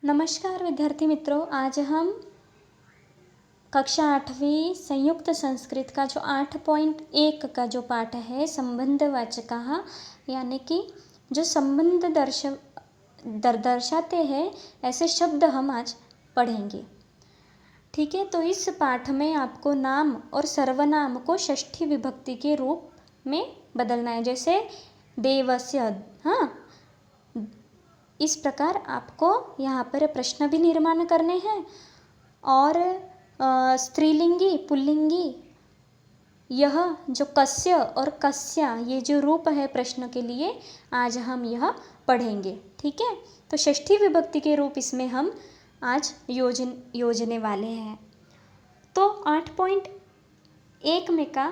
नमस्कार विद्यार्थी मित्रों, आज हम कक्षा 8वीं संयुक्त संस्कृत का जो 8.1 का जो पाठ है संबंधवाचकाः, यानी कि जो संबंध दर्शाते हैं ऐसे शब्द हम आज पढ़ेंगे। ठीक है, तो इस पाठ में आपको नाम और सर्वनाम को षष्ठी विभक्ति के रूप में बदलना है। जैसे देवस्य, हाँ, इस प्रकार आपको यहाँ पर प्रश्न भी निर्माण करने हैं। और स्त्रीलिंगी पुल्लिंगी यह जो कस्य और कस्या, ये जो रूप है प्रश्न के लिए, आज हम यह पढ़ेंगे। ठीक है, तो षष्ठी विभक्ति के रूप इसमें हम आज योजने वाले हैं। तो 8.1 में का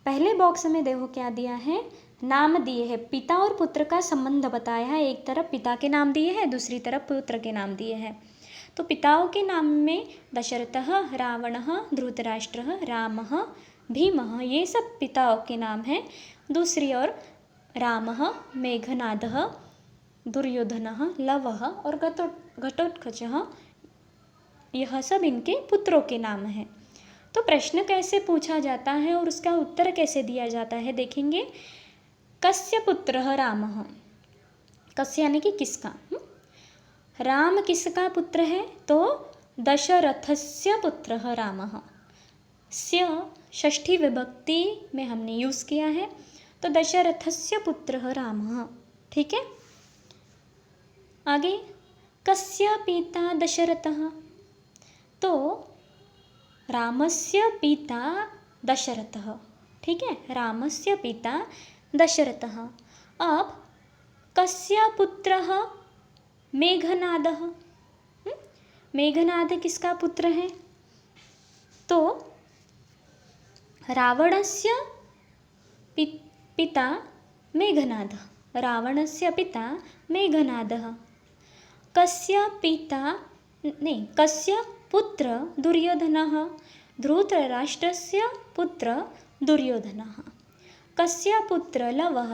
पहले बॉक्स में देखो क्या दिया है, नाम दिए हैं, पिता और पुत्र का संबंध बताया है। एक तरफ पिता के नाम दिए हैं, दूसरी तरफ पुत्र के नाम दिए हैं। तो पिताओं के नाम में दशरथः, रावणः, धृतराष्ट्रः, रामः, भीमः, ये सब पिताओं के नाम हैं। दूसरी ओर रामः, मेघनादः, दुर्योधनः, लवः और घटोत्कचः, यह सब इनके पुत्रों के नाम हैं। तो प्रश्न कैसे पूछा जाता है और उसका उत्तर कैसे दिया जाता है देखेंगे। कस्य पुत्रः रामः, कस्य यानी कि किसका, राम किसका पुत्र है, तो दशरथस्य पुत्रः रामः। स्य षष्ठी विभक्ति में हमने यूज़ किया है, तो दशरथस्य पुत्रः रामः। ठीक है, आगे कस्य पिता दशरथः, तो रामस्य पिता दशरथः। ठीक है, रामस्य पिता दशरथः। अब कस्य पुत्रः मेघनादः, मेघनाद किसका पुत्र है, तो रावणस्य पिता मेघनादः, रावणस्य पिता मेघनादः। कस्य पुत्र दुर्योधनः, धृतराष्ट्रस्य पुत्र दुर्योधनः। कस्य पुत्र लवः,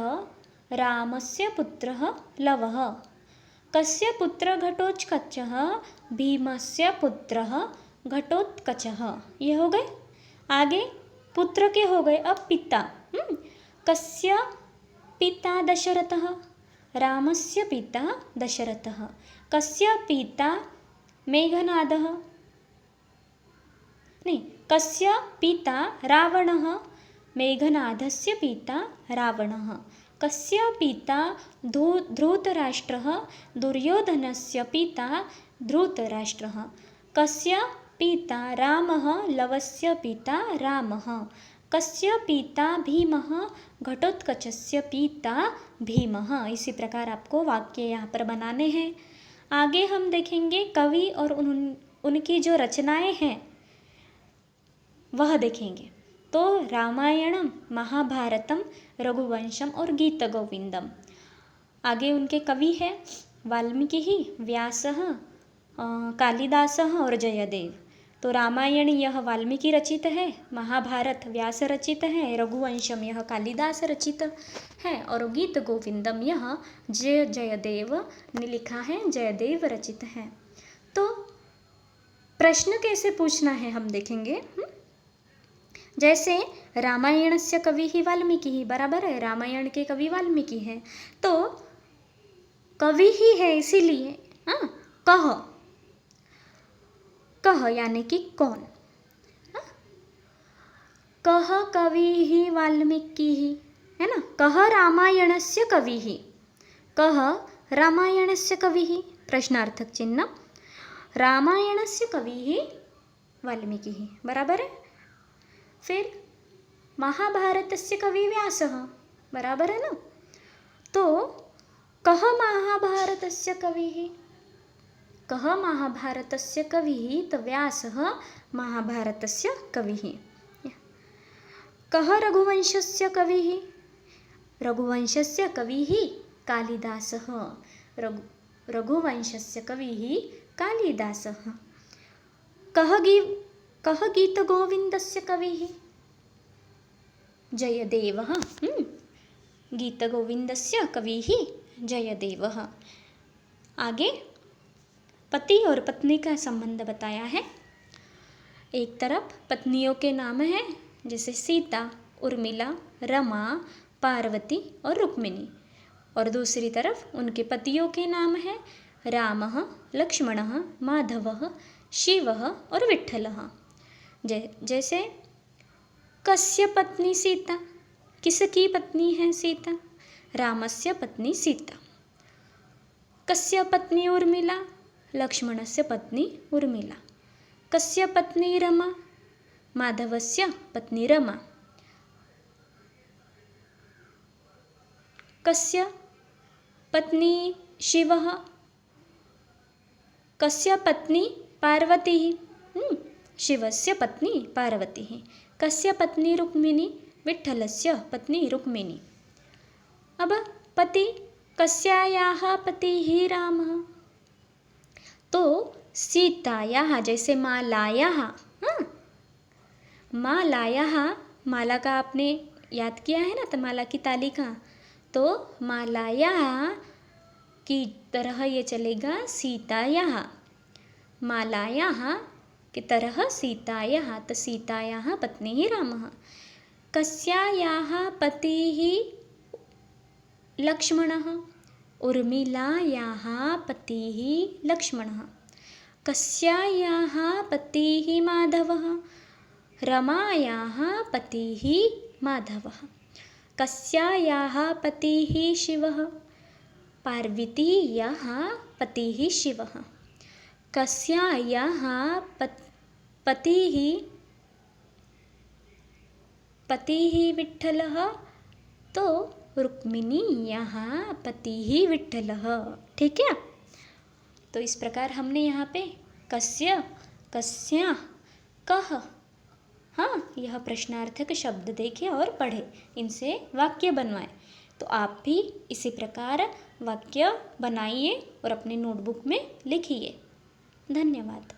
रामस्य पुत्रः लवः। कस्य पुत्र घटोत्कचः, भीमस्य पुत्रः घटोत्कचः। ये हो गए, आगे पुत्र के हो गए। अब पिता, कस्य पिता दशरथः, रामस्य पिता दशरथः। कस्य पिता मेघनादः, नहीं, कस्य पिता रावणः, मेघनादस्य पिता रावणः। कस्य पिता धृतराष्ट्रः, दुर्योधनस्य पिता धृतराष्ट्रः। कस्य पिता रामः, लवस्य पिता रामः। कस्य पिता भीमः, घटोत्कचस्य पिता भीमः। इसी प्रकार आपको वाक्य यहाँ पर बनाने हैं। आगे हम देखेंगे कवि और उनकी जो रचनाएं हैं वह देखेंगे। तो रामायणम, महाभारतम, रघुवंशम और गीत गोविंदम। आगे उनके कवि हैं वाल्मीकि, व्यासः, कालिदासः और जयदेव। तो रामायण यह वाल्मीकि रचित है, महाभारत व्यास रचित है, रघुवंशम यह कालिदास रचित है और गीत गोविंदम यह जयदेव ने लिखा है, जयदेव रचित है। तो प्रश्न कैसे पूछना है हम देखेंगे। जैसे रामायणस्य कवि ही वाल्मीकि ही, बराबर है, रामायण के कवि वाल्मीकि हैं, तो कवि ही है इसीलिए कह यानी कि कौन, कह कवि ही वाल्मीकि ही, है ना। कह रामायणस्य कवि ही, कह रामायणस्य कवि ही, प्रश्नार्थक चिन्ह, रामायणस्य कवि ही वाल्मीकि ही, बराबर है। फिर महाभारतस्य कवि व्यासः, बराबर है ना। तो कह महाभारतस्य कविः, कह महाभारतस्य कविः, तो व्यासः महाभारतस्य कविः। कह रघुवंशस्य कविः, रघुवंशस्य कविः कालिदासः, रघुवंशस्य कविः कालिदासः। कह गीतगोविन्दस्य कविः, जयदेवः, गीतगोविन्दस्य कविः जयदेवः। आगे पति और पत्नी का संबंध बताया है। एक तरफ पत्नियों के नाम हैं जैसे सीता, उर्मिला, रमा, पार्वती और रुक्मिणी, और दूसरी तरफ उनके पतियों के नाम हैं रामः, लक्ष्मणः, माधवः, शिवः और विठ्ठलः। जैसे कस्य पत्नी सीता, किसकी पत्नी है सीता? रामस्य पत्नी सीता। कस्य पत्नी उर्मिला, लक्ष्मणस्य पत्नी उर्मिला। कस्य पत्नी रमा, माधवस्य पत्नी रमा। कस्य पत्नी शिवः, कस्य पत्नी पार्वती, शिवस्य पत्नी पार्वती। कस्य पत्नी रुक्मिणी, विठ्ठलस्य पत्नी रुक्मिणी। अब पति, कस्यायाः पतिः रामः, तो सीतायाः, जैसे मालायाः, मालायाः, माला का आपने याद किया है ना, तो माला की तालिका, तो मालायाः की तरह ये चलेगा सीतायाः, मालायाः की तरह सीतायाः, तो सीतायाः पत्नी रामः। कस्यायाः पतिः लक्ष्मणः, उर्मिलायाः पतिः लक्ष्मणः। कस्यायाः पतिः माधवः, रमायाः पतिः माधवः। कस्यायाः पतिः शिवः, पार्वतीयाः पतिः शिवः। कस्यायाः पतिः विठ्ठलः, तो रुक्मिणीयाः पतिः विठ्ठलः। ठीक है, तो इस प्रकार हमने यहाँ पे कस्य, कस्या, कह, यह प्रश्नार्थक शब्द देखे और पढ़े, इनसे वाक्य बनवाए। तो आप भी इसी प्रकार वाक्य बनाइए और अपने नोटबुक में लिखिए। धन्यवाद।